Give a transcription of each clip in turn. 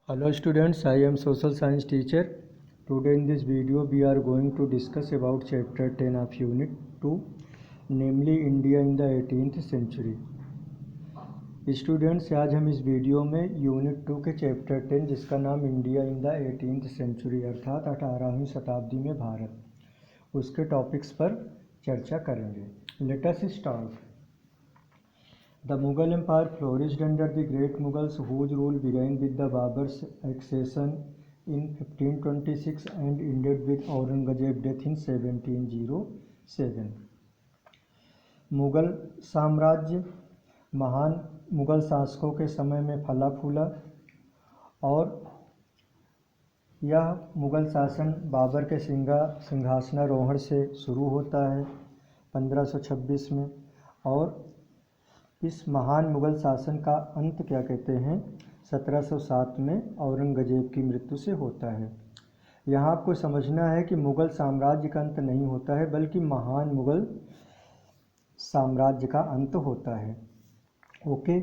Hello students, I am social science teacher. Today in this video we are going to discuss about chapter 10 of unit 2, namely India in the 18th century. Students, आज हम इस video में unit 2 के chapter 10 जिसका नाम India in the 18th century अर्थात 18वीं शताब्दी में भारत, उसके टॉपिक्स पर चर्चा करेंगे. Let us start. The Mughal Empire flourished under the great Mughals, whose rule began with the Babur's accession in 1526 and ended with Aurangzeb's death in 1707. Mughal साम्राज्य महान मुग़ल शासकों के समय में फला फूला और यह मुग़ल शासन बाबर के सिंहासनारोहण से शुरू होता है 1526 में, और इस महान मुग़ल शासन का अंत क्या कहते हैं 1707 में औरंगज़ेब की मृत्यु से होता है. यहाँ आपको समझना है कि मुग़ल साम्राज्य का अंत नहीं होता है बल्कि महान मुग़ल साम्राज्य का अंत होता है. ओके.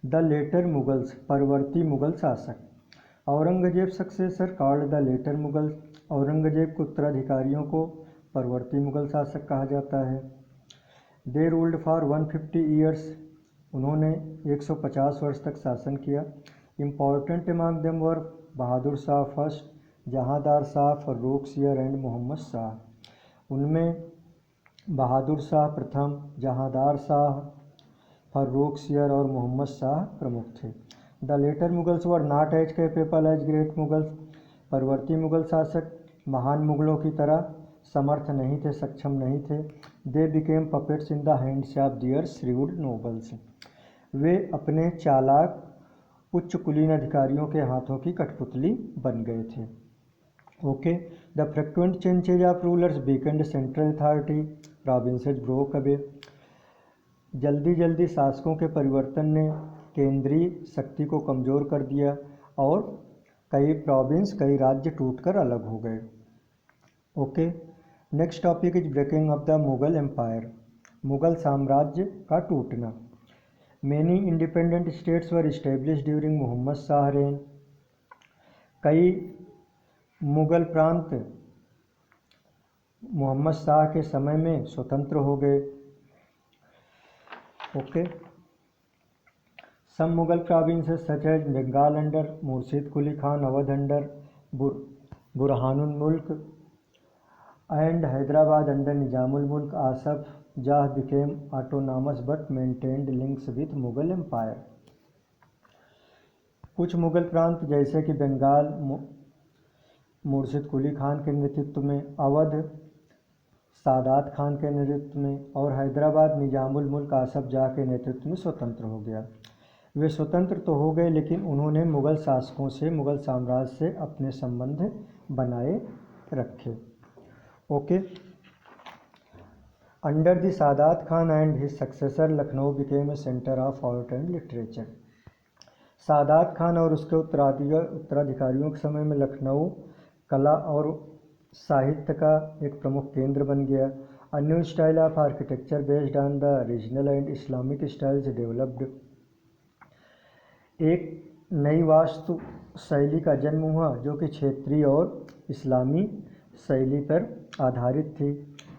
द लेटर मुग़ल्स, परवर्ती मुग़ल शासक. Aurangzeb successor called the later Mughal. Aurangzeb के उत्तराधिकारियों को परवर्ती मुग़ल शासक कहा जाता है. They ruled for 150 years. उन्होंने 150 वर्ष तक शासन किया. Important among them were Bahadur Shah first, Jahandar Shah, Farrukhsiyar and Mohammad Shah. उनमें बहादुर शाह प्रथम, जहांदार शाह, फर्रुखसियर और मोहम्मद शाह प्रमुख थे. The later Mughals were not as capable as great Mughals. परवर्ती मुग़ल शासक महान मुग़लों की तरह समर्थ नहीं थे, सक्षम नहीं थे. They became puppets in the hands of their shrewd nobles. वे अपने चालाक उच्च कुलीन अधिकारियों के हाथों की कठपुतली बन गए थे. Okay. The frequent changes of rulers weekend central authority, provinces broke away. जल्दी जल्दी शासकों के परिवर्तन ने केंद्रीय शक्ति को कमज़ोर कर दिया और कई प्रोविंस, कई राज्य टूटकर अलग हो गए. Okay. Next topic is breaking of the Mughal empire. Mughal साम्राज्य का टूटना. Many independent states were establish during Mohammad Shah reign. कई मुग़ल प्रांत मोहम्मद शाह के समय में स्वतंत्र हो गए. Okay. Some Mughal provinces such as Bengal under Murshid Quli Khan, Awadh under Burhanul Mulk and Hyderabad under Nizamul Mulk Asaf Jah became autonomous but maintained links with Mughal Empire. कुछ मुग़ल प्रांत जैसे कि बंगाल मुर्शिद कुली खान के नेतृत्व में, अवध सादात खान के नेतृत्व में और हैदराबाद निजामुल मुल्क आसफ जाह के नेतृत्व में स्वतंत्र हो गया. वे स्वतंत्र तो हो गए लेकिन उन्होंने मुग़ल शासकों से, मुग़ल साम्राज्य से अपने संबंध बनाए रखे. Okay. Under the Sadat Khan and his successor Lucknow became a centre of art and literature. Sadat Khan और उसके उत्तराधिकारियों के समय में लखनऊ कला और साहित्य का एक प्रमुख केंद्र बन गया. A new style of architecture based on the regional and Islamic styles developed. एक नई वास्तु शैली का जन्म हुआ जो कि क्षेत्रीय और इस्लामी शैली पर आधारित थी.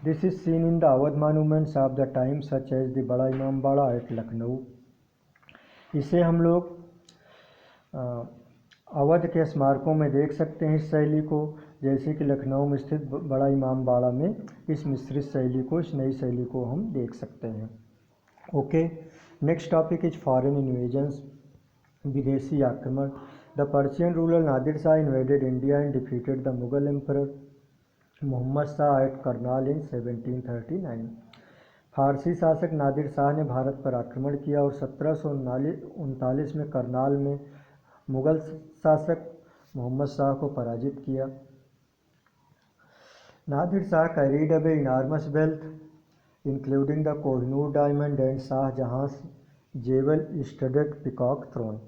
This is seen in the Awadh monuments of the time such as the Bara इमाम बाड़ा एट लखनऊ. इसे हम लोग अवध के स्मारकों में देख सकते हैं इस शैली को, जैसे कि लखनऊ में स्थित बड़ा इमाम बाड़ा में इस मिश्रित शैली को, इस नई शैली को हम देख सकते हैं. Okay. Next topic is foreign invasions, विदेशी आक्रमण. The Persian ruler Nadir Shah invaded India and defeated the Mughal emperor Mohammad Shah at Karnal in 1739. फारसी शासक नादिर शाह ने भारत पर आक्रमण किया और 1739 में करनाल में मुग़ल शासक मोहम्मद शाह को पराजित किया. Nadir Shah carried away enormous wealth including the Kohinoor diamond and Shahjahan's jewel studded peacock throne.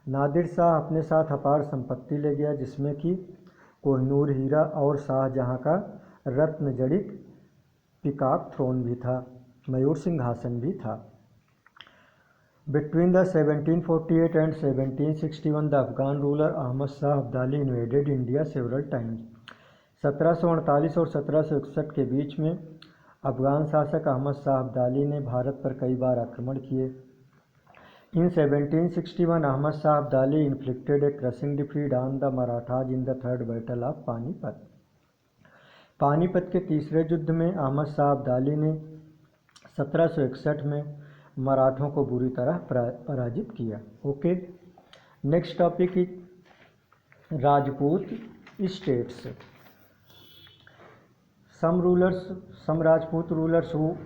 Nadir Shah अपने साथ अपार संपत्ति ले गया जिसमें कि कोहिनूर हीरा और शाहजहां का रत्न जड़ित पिकॉक थ्रोन भी था, मयूर सिंहासन भी था. Between the 1748 and 1761, the Afghan ruler Ahmad Shah Abdali invaded India several times. 1748 और 1761 के बीच में अफगान शासक अहमद शाह अब्दाली ने भारत पर कई बार आक्रमण किए। In 1761, Ahmad Shah Abdali inflicted a crushing defeat on the Marathas in the Third Battle of Panipat. Panipat के तीसरे युद्ध में अहमद शाह अब्दाली ने 1761 में मराठों को बुरी तरह पराजित किया। Okay, next topic is Rajput states. Some Rajput rulers who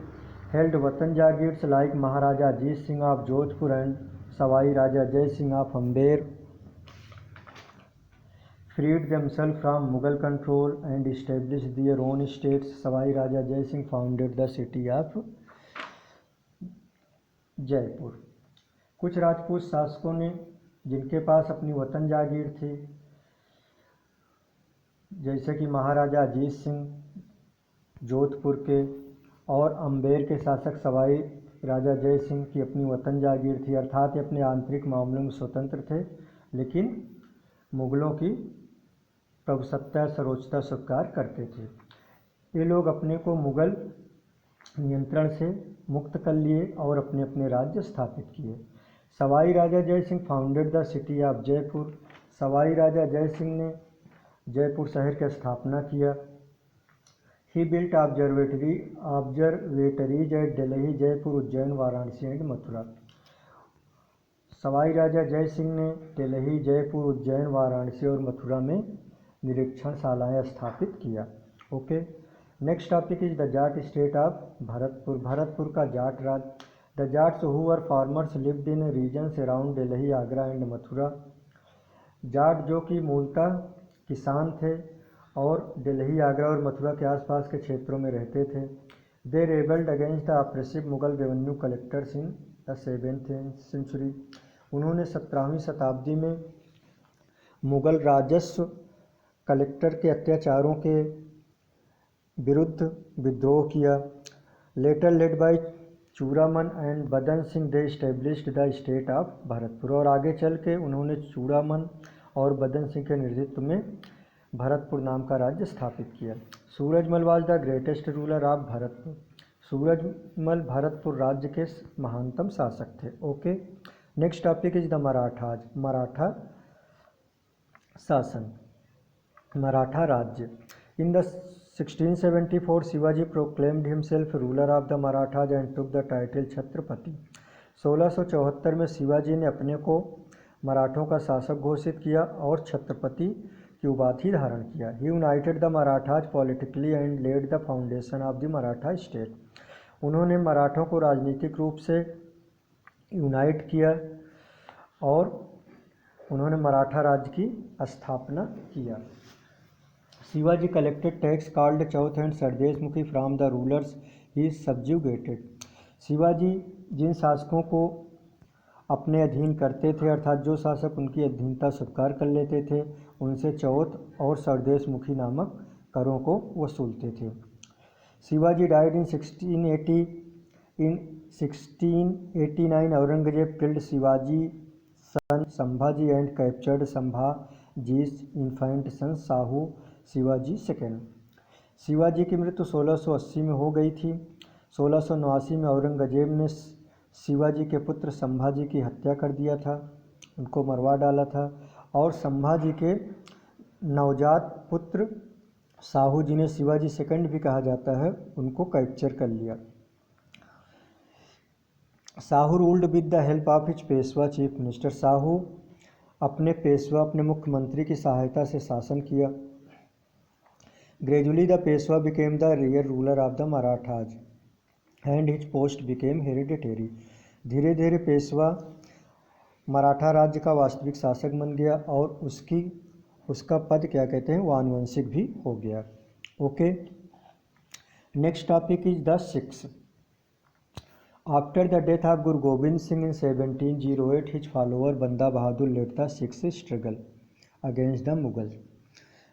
held Watan Jagirs like Maharaja Ajit Singh of Jodhpur and Savai Raja Jai Singh of Amber freed themselves from Mughal control and established their own states. Savai Raja Jai Singh founded the city of Jaipur. कुछ राजपूत शासकों ने जिनके पास अपनी वतन जागीर थी, जैसे कि महाराजा अजीत सिंह जोधपुर के और अम्बेर के शासक सवाई राजा जय सिंह की अपनी वतन जागीर थी, अर्थात ये अपने आंतरिक मामलों में स्वतंत्र थे, लेकिन मुगलों की प्रभुसत्ता सर्वोच्चता स्वीकार करते थे। ये लोग अपने को मुगल नियंत्रण से मुक्त कर लिए और अपने अपने राज्य स्थापित किए। Sawai Raja Jai Singh founded the city of Jaipur. Sawai Raja Jai Singh ने जयपुर शहर की स्थापना किया। He built observatories at Delhi, Jaipur, Ujjain, Varanasi and Mathura. Sawai Raja Jai Singh ने दिल्ली, जयपुर, उज्जैन, वाराणसी और मथुरा में निरीक्षणशालाएँ स्थापित किया। Okay, next topic is the Jat state of Bharatpur. Bharatpur का जाट राज्य। The Jats who were farmers lived in regions around Delhi, Agra and Mathura. Jat जो कि मूलतः किसान थे और दिल्ली, आगरा और मथुरा के आसपास के क्षेत्रों में रहते थे। They rebelled against the oppressive Mughal revenue collectors in the 7th century. उन्होंने 17वीं शताब्दी में मुगल राजस्व कलेक्टर के अत्याचारों के विरुद्ध विद्रोह किया। Later led by Churaman and Badan Singh they established the state of Bharatpur. और आगे चल के उन्होंने चूड़ामन और बदन सिंह के नेतृत्व में भरतपुर नाम का राज्य स्थापित किया। Surajmal was the greatest ruler of Bharatpur. Surajmal Bharatpur राज्य के महानतम शासक थे। Okay, next topic is the Marathas. Maratha शासन, मराठा राज्य। In the 1674 Shivaji proclaimed himself ruler of the Marathas and took the title Chhatrapati. 1674 में शिवाजी ने अपने को मराठों का शासक घोषित किया और छत्रपति की उपाधि धारण किया। He united the Marathas politically and led the foundation of the Maratha state. उन्होंने मराठों को राजनीतिक रूप से यूनाइट किया और उन्होंने मराठा राज्य की स्थापना किया। Shivaji collected tax called chauth and sardeshmukhi from the rulers he subjugated. Shivaji जिन शासकों को अपने अधीन करते थे, अर्थात जो शासक उनकी अधीनता स्वीकार कर लेते थे, उनसे चौथ और सरदेशमुखी नामक करों को वसूलते थे। Shivaji died in 1680। In 1689 Aurangzeb killed Shivaji son Sambhaji and captured Sambhaji's infant son Sahu Shivaji second. Shivaji की मृत्यु 1680 में हो गई थी। 1689 में औरंगजेब ने शिवाजी के पुत्र संभाजी की हत्या कर दिया था, उनको मरवा डाला था, और संभाजी के नवजात पुत्र साहू, जिन्हें शिवाजी सेकंड भी कहा जाता है, उनको कैप्चर कर लिया। Sahu ruled with the help of his Peshwa chief minister. Sahu अपने पेशवा, अपने मुख्यमंत्री की सहायता से शासन किया। Gradually the Peshwa became the real ruler of the Marathas and his post became hereditary. धीरे धीरे पेशवा मराठा राज्य का वास्तविक शासक बन गया और उसका पद क्या कहते हैं, वो आनुवंशिक भी हो गया। Okay, next topic is the Sikhs. After the death of Guru Gobind Singh in 1708 his follower Banda Bahadur led the Sikhs struggle against the Mughal.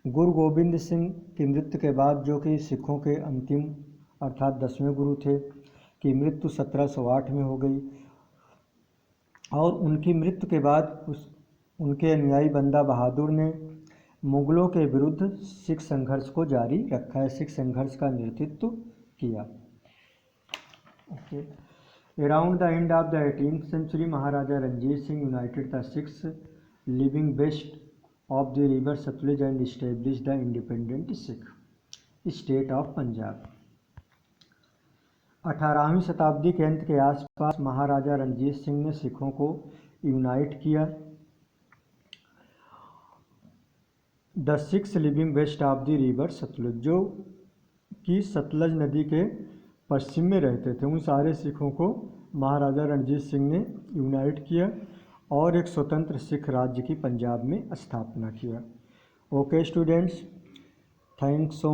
Guru Gobind Singh की मृत्यु के बाद, जो कि सिखों के अंतिम अर्थात 10वें गुरु थे, की मृत्यु 1708 में हो गई। और उनकी मृत्यु के बाद उनके अनुयायी बंदा बहादुर ने मुगलों के विरुद्ध सिख संघर्ष को जारी रखा है, सिख संघर्ष का नेतृत्व किया। Around the end of the 18th century, Maharaja Ranjit Singh united the Sikhs living west of the river Sutlej and establish the independent Sikh state of Punjab. 18वीं शताब्दी के अंत के आसपास महाराजा रणजीत सिंह ने सिखों को यूनाइट किया। The Sikhs living west of the river Sutlej, जो कि सतलज नदी के पश्चिम में रहते थे, उन सारे सिखों को महाराजा रणजीत सिंह ने यूनाइट किया और एक स्वतंत्र सिख राज्य की पंजाब में स्थापना किया। Okay students, thanks so